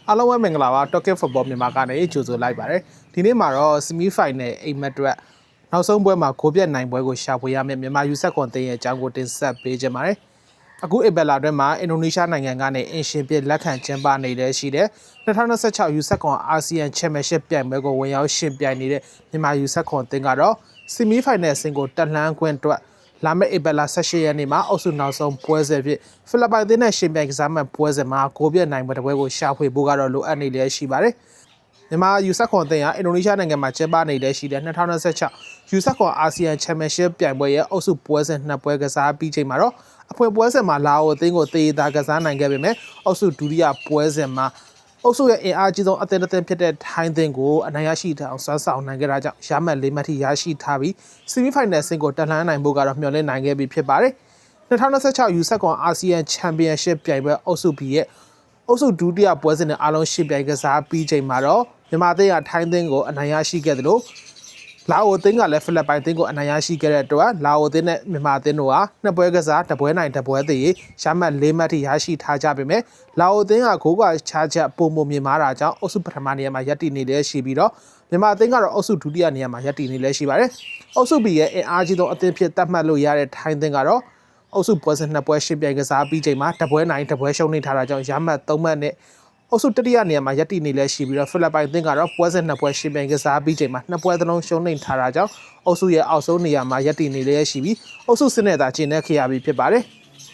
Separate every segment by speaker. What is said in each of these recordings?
Speaker 1: အားလုံးပဲမင်္ဂလာပါ Talking Football မြန်မာကနေကြိုဆိုလိုက်ပါတယ်ဒီနေ့မှာတော့ Semi Final အိမ်မက်အတွက်နောက်ဆုံးပွဲမှာဂိုးပြတ်နိုင်ပွဲကိုရှာဖွေရမယ်မြန်မာယူဆက်ခွန်တင်းရဲ့အကြောင်းကိုတင်ဆက်ပေးကြပါမယ်အခုဧပြီလအတွင်းမှာအင်ဒိုနီးရှားနိုင်ငံကနေအင်ရှင်ပြလက်ခံကျင်းပနေတဲ့ရှိတဲ့2026ယူဆက်ခွန်အာဆီယံချန်ပီယံရှစ်ပြိုင်ပွဲကိုဝင်ရောက်ရှင်ပြိုင်နေတဲ့မြန်မာယူဆက်ခွန်တင်းကတော့ Semi Final အဆင့်ကိုတက်လှမ်းခွင့်အတွက်လာမယ့်ဧပြီလ18ရက်နေ့မှာအုပ်စုနောက်ဆုံးပွဲစဉ်ဖြစ်ဖိလစ်ပိုင်တင်းနဲ့ရှင်ပြိုင်ကစားမဲ့ပွဲစဉ်မှာဂိုးပြတ်နိုင်ပွဲတစ်ပွဲကိုရှာဖွေဖို့ကတော့လိုအပ်နေလျက်ရှိပါတယ်။မြန်မာယူဆက်ခွန်တင်းဟာအင်ဒိုနီးရှားနိုင်ငံမှာကျင်းပနေတဲ့ရှိတဲ့2026ယူဆက်ခွန်အာဆီယံချန်ပီယံရှစ်ပြိုင်ပွဲရဲ့အုပ်စုပွဲစဉ်နှစ်ပွဲကစားပြီးချိန်မှာတော့အဖွင့်ပွဲစဉ်မှာလာအိုအသင်းကိုတေးသားကစားနိုင်ခဲ့ပေမဲ့အုပ်စုဒုတိယပွဲစဉ်မှာအုပ်စုရဲ့အင်အားကြီးဆုံးအသင်းတစ်သင်းဖြစ်တဲ့ထိုင်းသင်းကိုအနိုင်ရရှိထားအောင်ဆွမ်းဆောင်နိုင်ခဲ့တာကြောင့်ရမှတ်၄မှတ်ထိရရှိထားပြီး Semi Final အဆင့်ကိုတက်လှမ်းနိုင်ဖို့ကတော့မျှော်လင့်နိုင်ခဲ့ပြီဖြစ်ပါတယ်။2026ယူဆက်ကွန်အာဆီယံချန်ပီယံရှစ်ပြိုင်ပွဲအုပ်စု B ရဲ့အုပ်စုဒုတိယပွဲစဉ်နဲ့အားလုံးရှစ်ပြိုင်ကစားပြီးချိန်မှာတော့မြန်မာသင်းကထိုင်းသင်းကိုအနိုင်ရရှိခဲ့သလိုလာအိုသင်းကလည်းဖိလစ်ပိုင်သင်းကိုအနိုင်ရရှိခဲ့တဲ့အတွက်လာအိုသင်းနဲ့မြန်မာသင်းတို့ဟာနှစ်ပွဲကစားတစ်ပွဲနိုင်တစ်ပွဲသေးရမှတ်၄မှတ်ထိရရှိထားကြပေမဲ့လာအိုသင်းကဂိုးကချားချက်ပုံမမြင်မာတာကြောင့်အုပ်စုပထမနေရာမှာရပ်တည်နေလည်းရှိပြီးတော့မြန်မာသင်းကတော့အုပ်စုဒုတိယနေရာမှာရပ်တည်နေလည်းရှိပါတယ်။အုပ်စု B ရဲ့အင်အားကြီးဆုံးအသင်းဖြစ်သတ်မှတ်လို့ရတဲ့ထိုင်းသင်းကတော့အုပ်စုပွဲစဉ်နှစ်ပွဲရှင်းပြိုင်ကစားပြီးချိန်မှာတစ်ပွဲနိုင်တစ်ပွဲရှုံးနေထားတာကြောင့်ရမှတ်3မှတ်နဲ့အုပ်စုတတိယနေရာမှာရပ်တည်နေလဲရှိပြီးတော့ဖိလစ်ပိုင်သင်းကတော့ပွဲစဉ်နှစ်ပွဲရှင်ပြိုင်ကစားပြီးချိန်မှာနှစ်ပွဲသလုံးရှုံးနိမ့်ထားတာကြောင့်အုပ်စုရဲ့အောက်ဆုံးနေရာမှာရပ်တည်နေလဲရှိပြီးအုပ်စုစစ်နဲ့သာကျင်းနေခဲ့ရပြီဖြစ်ပါတယ်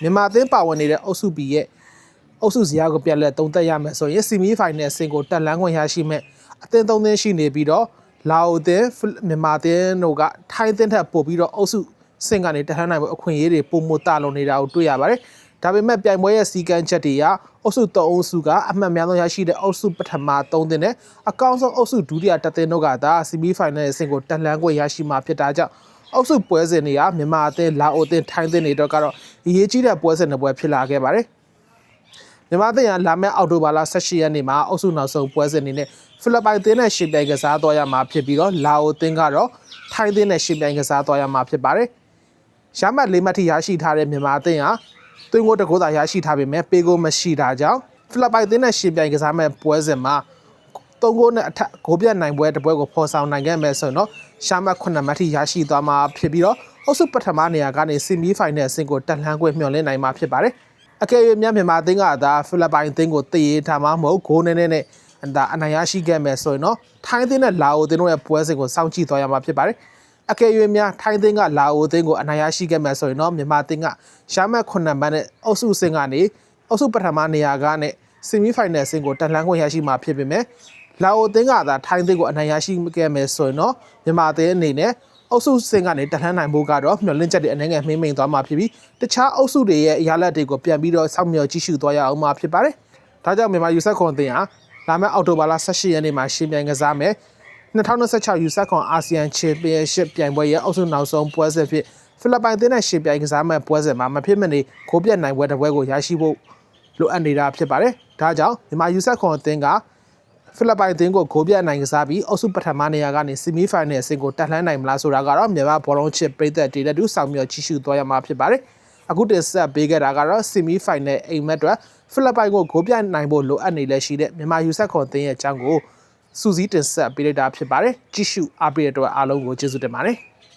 Speaker 1: မြန်မာသင်းပါဝင်နေတဲ့အုပ်စု B ရဲ့အုပ်စုဇယားကိုပြက်လက်သုံးသက်ရမယ်ဆိုရင် Semi Final အဆင့်ကိုတက်လှမ်းခွင့်ရရှိမဲ့အသင်းသုံးသင်းရှိနေပြီးတော့လာအိုသင်းမြန်မာသင်းတို့ကထိုင်းသင်းထက်ပိုပြီးတော့အုပ်စုဆင့်ကနေတက်လှမ်းနိုင်ဖို့အခွင့်အရေးတွေပုံမတလုံနေတာကိုတွေ့ရပါတယ်ဒါပေမဲ့ပြိုင်ပွဲရဲ့စီကံချက်တွေကအုပ်စု3အုပ်စုကအမှတ်များဆုံးရရှိတဲ့အုပ်စုပထမ3သင်းနဲ့အကောင်းဆုံးအုပ်စုဒုတိယတစ်သင်းတို့ကသာ Semi Final အဆင့်ကိုတက်လှမ်းခွင့်ရရှိမှာဖြစ်တာကြောင့်အုပ်စုပွဲစဉ်တွေကမြန်မာအသင်းလာအိုအသင်းထိုင်းအသင်းတွေတော့ကတော့အရေးကြီးတဲ့ပွဲစဉ်တွေပွဲဖြစ်လာခဲ့ပါတယ်မြန်မာအသင်းကလာမယ့်အောက်တိုဘာလ18ရက်နေ့မှာအုပ်စုနောက်ဆုံးပွဲစဉ်တွေနဲ့ဖိလစ်ပိုင်အသင်းနဲ့ရှင်ပြိုင်ကစားသွားရမှာဖြစ်ပြီးတော့လာအိုအသင်းကတော့ထိုင်းအသင်းနဲ့ရှင်ပြိုင်ကစားသွားရမှာဖြစ်ပါတယ်ရမှတ်၄မှတ်ထိရရှိထားတဲ့မြန်မာအသင်းဟာသွင်းကိုတကူသာရရှိထားပေမဲ့ပေးကိုမရှိတာကြောင့်ဖိလစ်ပိုင်သင်းနဲ့ရှင်ပြိုင်ကစားမဲ့ပွဲစဉ်မှာ3ဂိုးနဲ့အထက်ဂိုးပြတ်နိုင်ပွဲတစ်ပွဲကိုဖော်ဆောင်နိုင်ခဲ့မယ်ဆိုရင်တော့ရှာမှတ်9မှတ်ထိရရှိသွားမှာဖြစ်ပြီးတော့အုပ်စုပထမနေရာကနေ Semi Final အဆင့်ကိုတက်လှမ်းခွင့်မျှော်လင့်နိုင်မှာဖြစ်ပါတယ်အကယ်၍မြန်မာသင်းကသာဖိလစ်ပိုင်သင်းကိုတည်ရထားမှာမဟုတ်ဂိုးနဲ့အနိုင်ရရှိခဲ့မယ်ဆိုရင်တော့ထိုင်းသင်းနဲ့လာအိုသင်းတို့ရဲ့ပွဲစဉ်ကိုစောင့်ကြည့်သွားရမှာဖြစ်ပါတယ်အကယ်၍ထိုင်းသင်းကလာအိုသင်းကိုအနိုင်ရရှိခဲ့မယ်ဆိုရင်တော့မြန်မာသင်းကရှာမှတ်9မှတ်နဲ့အုပ်စုအဆင့်ကနေအုပ်စုပထမနေရာကနေ Semi Final အဆင့်ကိုတက်လှမ်းခွင့်ရရှိမှာဖြစ်ပေမဲ့လာအိုသင်းကသာထိုင်းသင်းကိုအနိုင်ရရှိခဲ့မယ်ဆိုရင်တော့မြန်မာသင်းအနေနဲ့အုပ်စုအဆင့်ကနေတက်လှမ်းနိုင်ဖို့ကတော့မျှော်လင့်ချက်တွေအနေငယ်မှိမ့်မိန်သွားမှာဖြစ်ပြီးတခြားအုပ်စုတွေရဲ့ရလဒ်တွေကိုပြန်ပြီးတော့စောင့်မျှော်ကြည့်ရှုသွားရအောင်မှာဖြစ်ပါတယ်။ဒါကြောင့်မြန်မာယူဆက်ခွန်သင်းဟာလာမယ့်အောက်တိုဘာလ18ရက်နေ့မှာရှင်ပြိုင်ကစားမယ်2026ယူဆက်ခွန်အာဆီယံချန်ပီယံရှစ်ပြိုင်ပွဲရဲ့အုပ်စုနောက်ဆုံးပွဲစဉ်ဖြစ်ဖိလစ်ပိုင်သင်းနဲ့ရှင်ပြိုင်ကစားမဲ့ပွဲစဉ်မှာမဖြစ်မနေဂိုးပြတ်နိုင်ပွဲတစ်ပွဲကိုရရှိဖို့လိုအပ်နေတာဖြစ်ပါတယ်။ဒါကြောင့်မြန်မာယူဆက်ခွန်အသင်းကဖိလစ်ပိုင်သင်းကိုဂိုးပြတ်နိုင်ကစားပြီးအုပ်စုပထမနေရာကနေ Semi Final အဆင့်ကိုတက်လှမ်းနိုင်မလားဆိုတာကတော့မြန်မာဘောလုံးချစ်ပရိသတ်တွေနဲ့တူဆောင်မြော်ကြည့်ရှုသွားရမှာဖြစ်ပါတယ်။အခုတင်ဆက်ပေးခဲ့တာကတော့ Semi Final အိမ်မက်အတွက်ဖိလစ်ပိုင်ကိုဂိုးပြတ်နိုင်ဖို့လိုအပ်နေလဲရှိတဲ့မြန်မာယူဆက်ခွန်အသင်းရဲ့အကြောင်းကိုစူးစီးတင်ဆက်ပေးလိုက်တာဖြစ်ပါတယ်။ကြည့်ရှုအားပေးတဲ့အတွက်အားလုံးကိုကျေးဇူးတင်ပါတယ်။